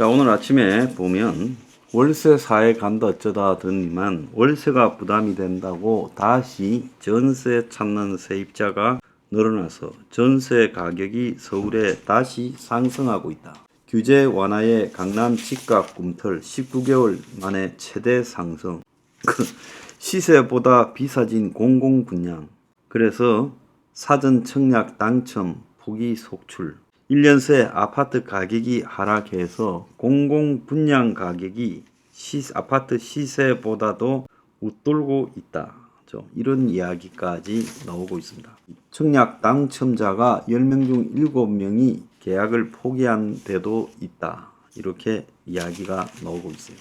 자, 오늘 아침에 보면 월세 사에 간다 어쩌다 하더니만 월세가 부담이 된다고 다시 전세 찾는 세입자가 늘어나서 전세 가격이 서울에 다시 상승하고 있다. 규제 완화에 강남 집값 꿈틀 19개월 만에 최대 상승. 시세보다 비싸진 공공분양. 그래서 사전 청약 당첨 포기 속출. 1년 새 아파트 가격이 하락해서 공공분양 가격이 아파트 시세보다도 웃돌고 있다. 이런 이야기까지 나오고 있습니다. 청약 당첨자가 10명 중 7명이 계약을 포기한 데도 있다. 이렇게 이야기가 나오고 있어요.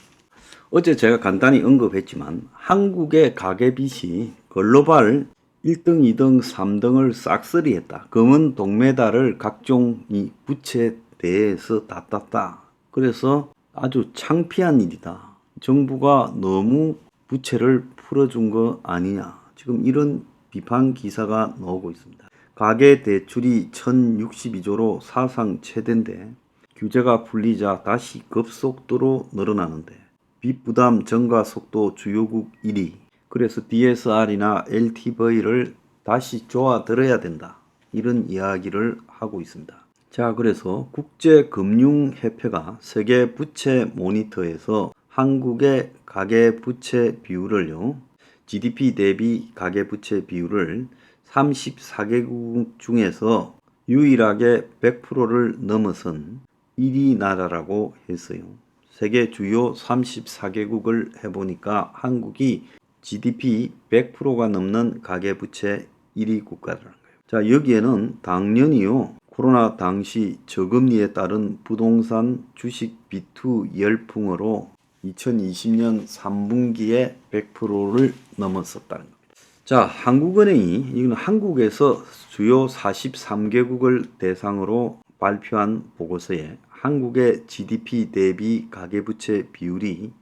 어제 제가 간단히 언급했지만 한국의 가계빚이 글로벌 1등, 2등, 3등을 싹쓸이했다. 금은 동메달을 각종 이 부채 대에서 다 땄다. 그래서 아주 창피한 일이다. 정부가 너무 부채를 풀어준 거 아니냐. 지금 이런 비판 기사가 나오고 있습니다. 가계 대출이 1062조로 사상 최대인데 규제가 풀리자 다시 급속도로 늘어나는데 빚 부담 증가 속도 주요국 1위. 그래서 DSR이나 LTV를 다시 조아들어야 된다. 이런 이야기를 하고 있습니다. 자, 그래서 국제금융협회가 세계 부채 모니터에서 한국의 가계부채 비율을요, GDP 대비 가계부채 비율을 34개국 중에서 유일하게 100%를 넘어선 1위 나라라고 했어요. 세계 주요 34개국을 해보니까 한국이 GDP 100%가 넘는 가계부채 1위 국가라는 거예요. 자, 여기에는 당연히요, 코로나 당시 저금리에 따른 부동산 주식 비투 열풍으로 2020년 3분기에 100%를 넘었었다는 겁니다. 자, 한국은행이 이건 한국에서 주요 43개국을 대상으로 발표한 보고서에 한국의 GDP 대비 가계부채 비율이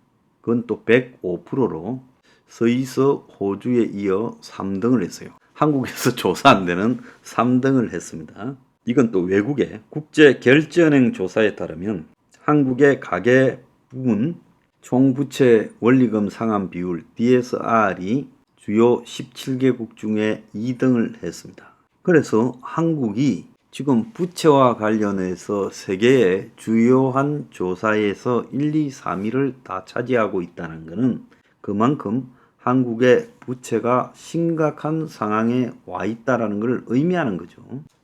그건 또 105%로 스위스, 호주에 이어 3등을 했어요. 한국에서 조사한 데는 3등을 했습니다. 이건 또 외국의 국제결제은행 조사에 따르면 한국의 가계 부분 총부채 원리금 상환 비율 DSR이 주요 17개국 중에 2등을 했습니다. 그래서 한국이 지금 부채와 관련해서 세계의 주요한 조사에서 1, 2, 3위를 다 차지하고 있다는 것은 그만큼 한국의 부채가 심각한 상황에 와 있다는 걸 의미하는 거죠.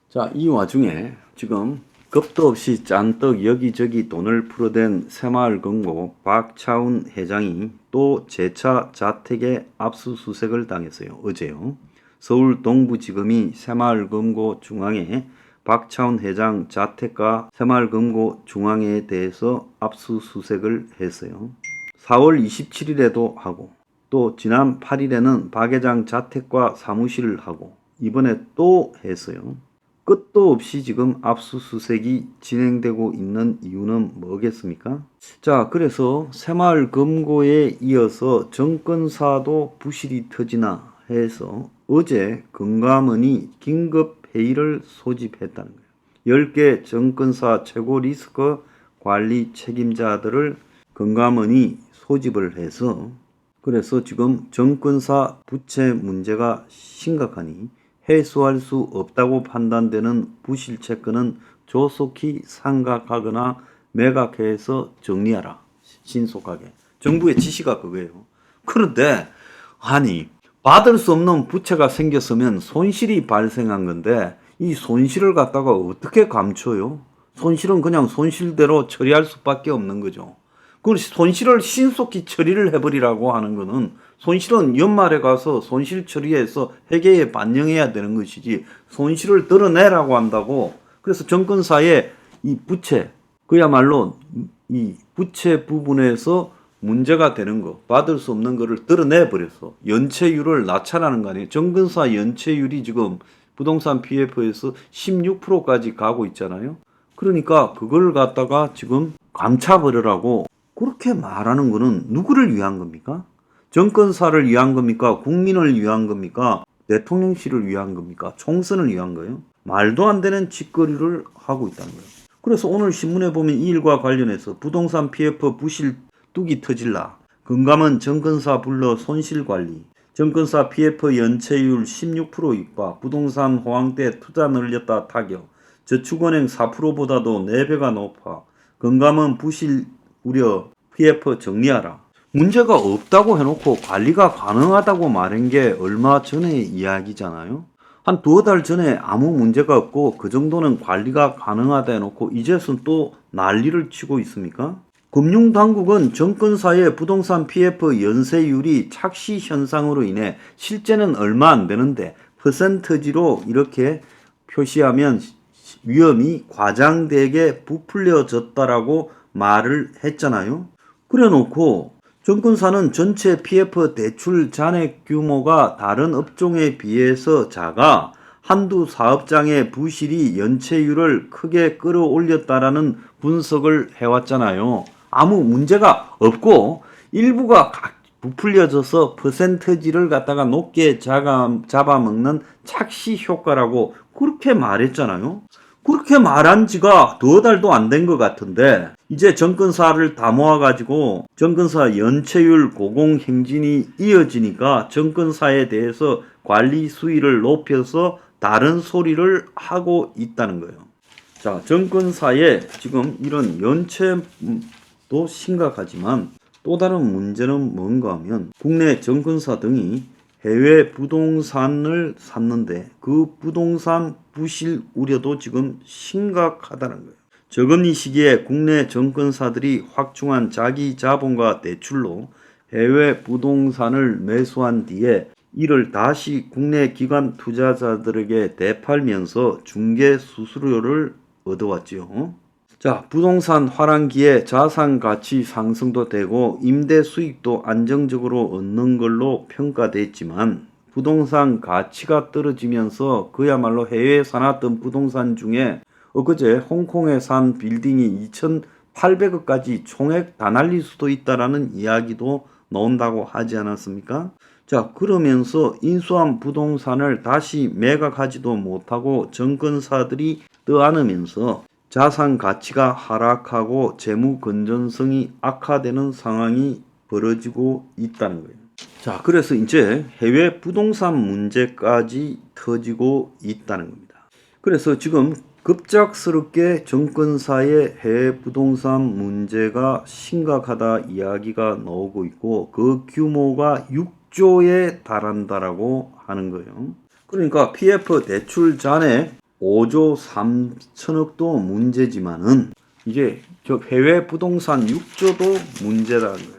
자, 이 와중에 지금 겁도 없이 잔뜩 여기저기 돈을 풀어댄 새마을금고 박차훈 회장이 또 재차 자택에 압수수색을 당했어요. 어제요. 서울 동부지검이 새마을금고 중앙회 박차훈 회장 자택과 새마을금고 중앙회에 대해서 압수수색을 했어요. 4월 27일에도 하고 또 지난 8일에는 박 회장 자택과 사무실을 하고 이번에 또 했어요. 끝도 없이 지금 압수수색이 진행되고 있는 이유는 뭐겠습니까? 자, 그래서 새마을금고에 이어서 정권사도 부실이 터지나 해서 어제 금감원이 긴급회의를 소집했다는 거예요. 10개 정권사 최고 리스크 관리 책임자들을 금감원이 소집을 해서 그래서 지금 정권사 부채 문제가 심각하니 해소할 수 없다고 판단되는 부실 채권은 조속히 상각하거나 매각해서 정리하라. 신속하게. 정부의 지시가 그거예요. 그런데 아니 받을 수 없는 부채가 생겼으면 손실이 발생한 건데 이 손실을 갖다가 어떻게 감춰요? 손실은 그냥 손실대로 처리할 수밖에 없는 거죠. 그 손실을 신속히 처리를 해버리라고 하는 거는 손실은 연말에 가서 손실 처리해서 회계에 반영해야 되는 것이지 손실을 드러내라고 한다고. 그래서 정권사의 이 부채 그야말로 이 부채 부분에서 문제가 되는 거 받을 수 없는 거를 드러내버려서 연체율을 낮춰라는 거 아니에요. 정권사 연체율이 지금 부동산 PF에서 16%까지 가고 있잖아요. 그러니까 그걸 갖다가 지금 감춰버리라고 그렇게 말하는 거는 누구를 위한 겁니까? 정권사를 위한 겁니까? 국민을 위한 겁니까? 대통령실을 위한 겁니까? 총선을 위한 거예요? 말도 안 되는 짓거리를 하고 있다는 거예요. 그래서 오늘 신문에 보면 이 일과 관련해서 부동산 PF 부실 뚝이 터질라. 금감원 정권사 불러 손실관리. 정권사 PF 연체율 16% 육박. 부동산 호황때 투자 늘렸다 타격. 저축은행 4%보다도 4배가 높아. 금감원 부실 우려. PF 정리하라. 문제가 없다고 해놓고 관리가 가능하다고 말한 게 얼마 전의 이야기잖아요. 한 두어 달 전에 아무 문제가 없고 그 정도는 관리가 가능하다 해놓고 이제선 또 난리를 치고 있습니까? 금융당국은 정권사의 부동산 PF 연체율이 착시 현상으로 인해 실제는 얼마 안 되는데 퍼센트지로 이렇게 표시하면 위험이 과장되게 부풀려졌다라고 말을 했잖아요. 그래 놓고 정권사는 전체 PF 대출 잔액 규모가 다른 업종에 비해서 작아 한두 사업장의 부실이 연체율을 크게 끌어올렸다라는 분석을 해왔잖아요. 아무 문제가 없고 일부가 부풀려져서 퍼센트지를 갖다가 높게 잡아먹는 착시 효과라고 그렇게 말했잖아요. 그렇게 말한 지가 두어 달도 안 된 것 같은데 이제 정권사를 다 모아가지고 정권사 연체율 고공행진이 이어지니까 정권사에 대해서 관리 수위를 높여서 다른 소리를 하고 있다는 거예요. 자, 정권사의 지금 이런 연체도 심각하지만 또 다른 문제는 뭔가 하면 국내 정권사 등이 해외 부동산을 샀는데 그 부동산 부실 우려도 지금 심각하다는 거예요. 저금리 시기에 국내 정권사들이 확충한 자기 자본과 대출로 해외 부동산을 매수한 뒤에 이를 다시 국내 기관 투자자들에게 되팔면서 중개 수수료를 얻어왔지요. 자, 부동산 화랑기에 자산 가치 상승도 되고 임대 수익도 안정적으로 얻는 걸로 평가됐지만 부동산 가치가 떨어지면서 그야말로 해외에 사놨던 부동산 중에 엊그제 홍콩에 산 빌딩이 2,800억까지 총액 다 날릴 수도 있다라는 이야기도 나온다고 하지 않았습니까? 자, 그러면서 인수한 부동산을 다시 매각하지도 못하고 정권사들이 떠안으면서 자산 가치가 하락하고 재무 건전성이 악화되는 상황이 벌어지고 있다는 거예요. 자, 그래서 이제 해외 부동산 문제까지 터지고 있다는 겁니다. 그래서 지금 급작스럽게 정권사의 해외 부동산 문제가 심각하다 이야기가 나오고 있고 그 규모가 6조에 달한다라고 하는 거예요. 그러니까 PF 대출 잔액 5조 3천억도 문제지만은 이제 저 해외 부동산 6조도 문제라는 거예요.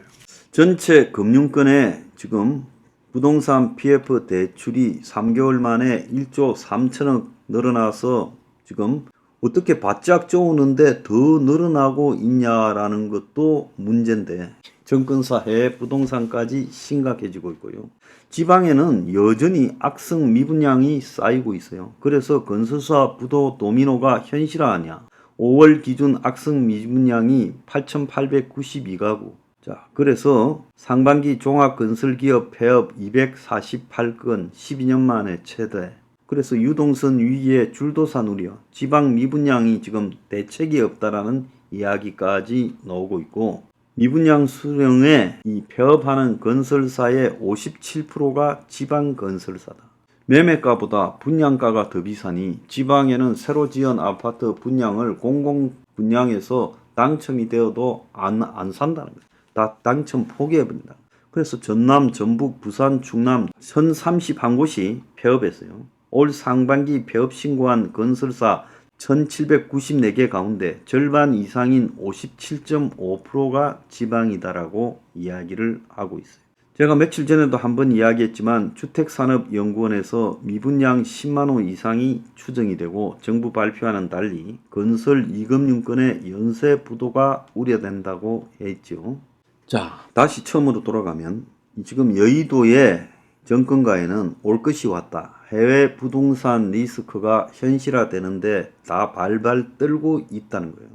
전체 금융권에 지금 부동산 PF 대출이 3개월 만에 1조 3천억 늘어나서 지금 어떻게 바짝 쪼우는데 더 늘어나고 있냐라는 것도 문제인데 정권사 해외 부동산까지 심각해지고 있고요. 지방에는 여전히 악성 미분양이 쌓이고 있어요. 그래서 건설사 부도 도미노가 현실화하냐. 5월 기준 악성 미분양이 8,892가구. 자, 그래서 상반기 종합건설기업 폐업 248건 12년 만에 최대. 그래서 유동선 위기에 줄도산 우려, 지방 미분양이 지금 대책이 없다라는 이야기까지 나오고 있고 미분양 수령에 이 폐업하는 건설사의 57%가 지방 건설사다. 매매가보다 분양가가 더 비싸니 지방에는 새로 지은 아파트 분양을 공공 분양해서 당첨이 되어도 안 산다는 거예요. 다 당첨 포기해버린다. 그래서 전남, 전북, 부산, 충남 선 31곳이 폐업했어요. 올 상반기 폐업 신고한 건설사 1794개 가운데 절반 이상인 57.5%가 지방이다라고 이야기를 하고 있어요. 제가 며칠 전에도 한번 이야기했지만 주택산업연구원에서 미분양 10만호 이상이 추정이 되고 정부 발표와는 달리 건설 2금융권의 연쇄 부도가 우려된다고 했죠. 자, 다시 처음으로 돌아가면 지금 여의도의 정권가에는 올 것이 왔다. 해외 부동산 리스크가 현실화되는데 다 발발 떨고 있다는 거예요.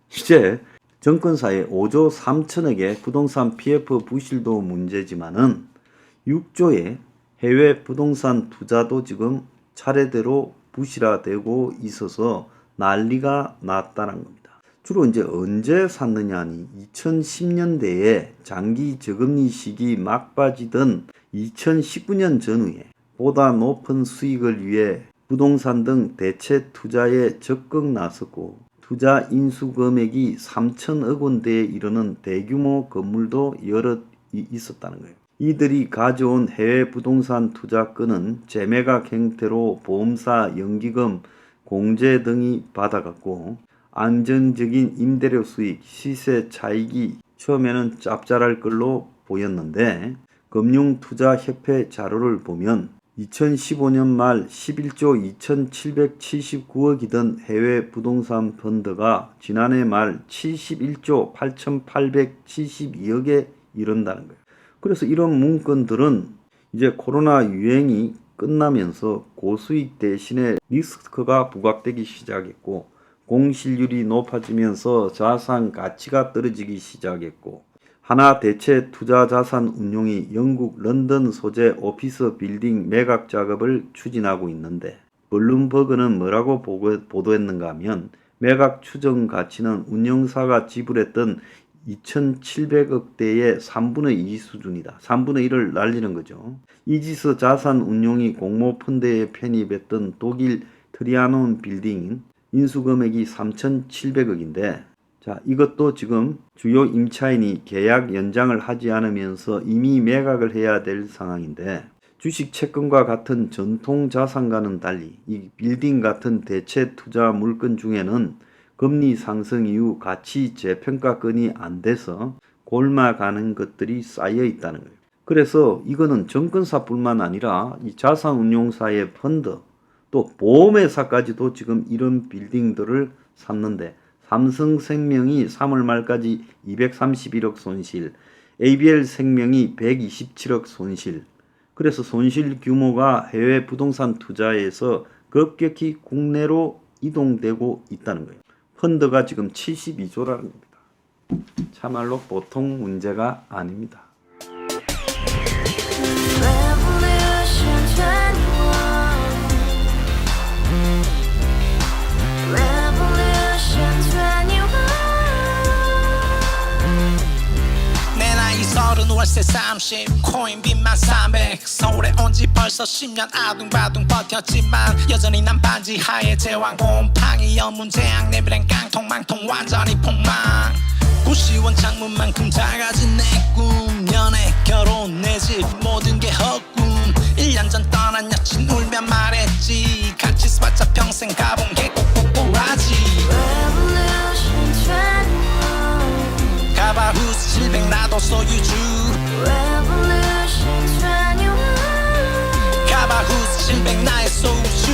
이제 정권사의 5조 3천억의 부동산 PF 부실도 문제지만은 6조의 해외 부동산 투자도 지금 차례대로 부실화되고 있어서 난리가 났다는 겁니다. 주로 이제 언제 샀느냐니 2010년대에 장기 저금리 시기 막바지던 2019년 전후에 보다 높은 수익을 위해 부동산 등 대체 투자에 적극 나섰고 투자 인수 금액이 3천억 원대에 이르는 대규모 건물도 여럿 있었다는 거예요. 이들이 가져온 해외 부동산 투자건은 재매각 형태로 보험사 연기금, 공제 등이 받아갔고 안정적인 임대료 수익, 시세 차익이 처음에는 짭짤할 걸로 보였는데 금융투자협회 자료를 보면 2015년 말 11조 2779억이던 해외 부동산 펀드가 지난해 말 71조 8872억에 이른다는 거예요. 그래서 이런 문건들은 이제 코로나 유행이 끝나면서 고수익 대신에 리스크가 부각되기 시작했고 공실률이 높아지면서 자산 가치가 떨어지기 시작했고 하나 대체 투자 자산 운용이 영국 런던 소재 오피스 빌딩 매각 작업을 추진하고 있는데 블룸버그는 뭐라고 보도했는가 하면 매각 추정 가치는 운영사가 지불했던 2,700억대의 3분의 2 수준이다. 3분의 1을 날리는 거죠. 이지스 자산 운용이 공모펀드에 편입했던 독일 트리아논 빌딩 인수금액이 3,700억인데 자, 이것도 지금 주요 임차인이 계약 연장을 하지 않으면서 이미 매각을 해야 될 상황인데 주식 채권과 같은 전통 자산과는 달리 이 빌딩 같은 대체 투자 물건 중에는 금리 상승 이후 가치 재평가건이 안 돼서 골마가는 것들이 쌓여 있다는 거예요. 그래서 이거는 증권사뿐만 아니라 이 자산운용사의 펀드 또 보험회사까지도 지금 이런 빌딩들을 샀는데 삼성생명이 3월 말까지 231억 손실, ABL생명이 127억 손실. 그래서 손실 규모가 해외 부동산 투자에서 급격히 국내로 이동되고 있다는 거예요. 펀드가 지금 72조라는 겁니다. 참말로 보통 문제가 아닙니다. 서른 월세 30 코인빚만 300 서울에 온지 벌써 10년 아둥바둥 버텼지만 여전히 난 반지 하에 제왕 곰팡이 연문제약 내비랭 깡통 망통 완전히 폭망 고시원 창문만큼 작아진 내 꿈 연애 결혼 내 집 모든 게 헛꿈 1년 전 떠난 여친 울며 말했지 같이 써봤자 평생 가본 게 꼭꼭꼬라지 가바후스 700 나도 소유주 가바후스 700 나의 소주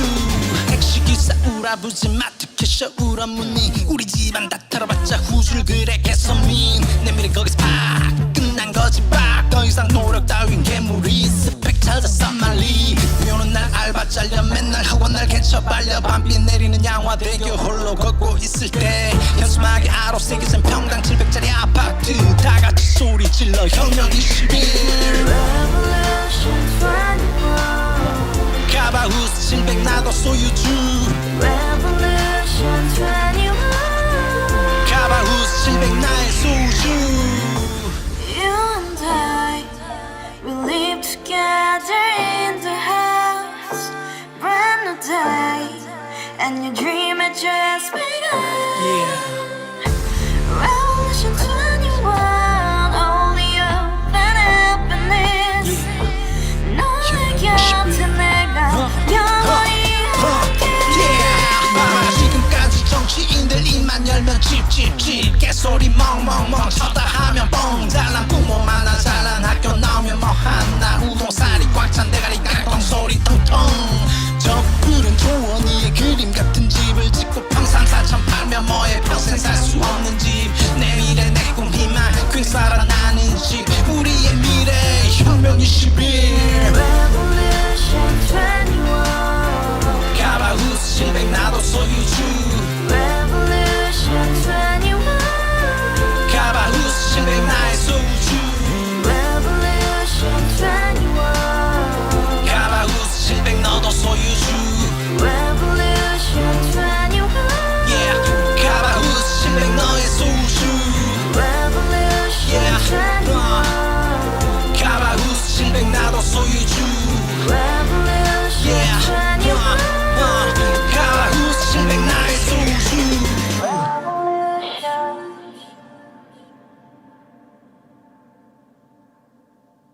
택시기사 우라부지 마트 캐셔 울어무니 우리 집안 다 털어봤자 후줄 그래 개선민 내미래 거기서 팍 끝난 거지 팍 더 이상 노력 따윈 괴물이 스펙 찾아서 말리 비오는 날 알바 잘려 맨날 학원 날 개쳐 발려 밤비 내리는 양화대교 홀로 걷고 있을 때 현수막에 아로 새겨진 평당 700짜리 아파트 다같이 소리 질러 혁명 21 가바후스 700 나도 소유주 가바후스 700 나의 소주 You and I, we live together in the house, brand new day, and your dream had just begun. Revolution 21, only open happiness. 너의 곁에 내가 영원히 함께. 지금까지 정치인들 입만 열면 찝찝찝 개소리 멍멍멍 첫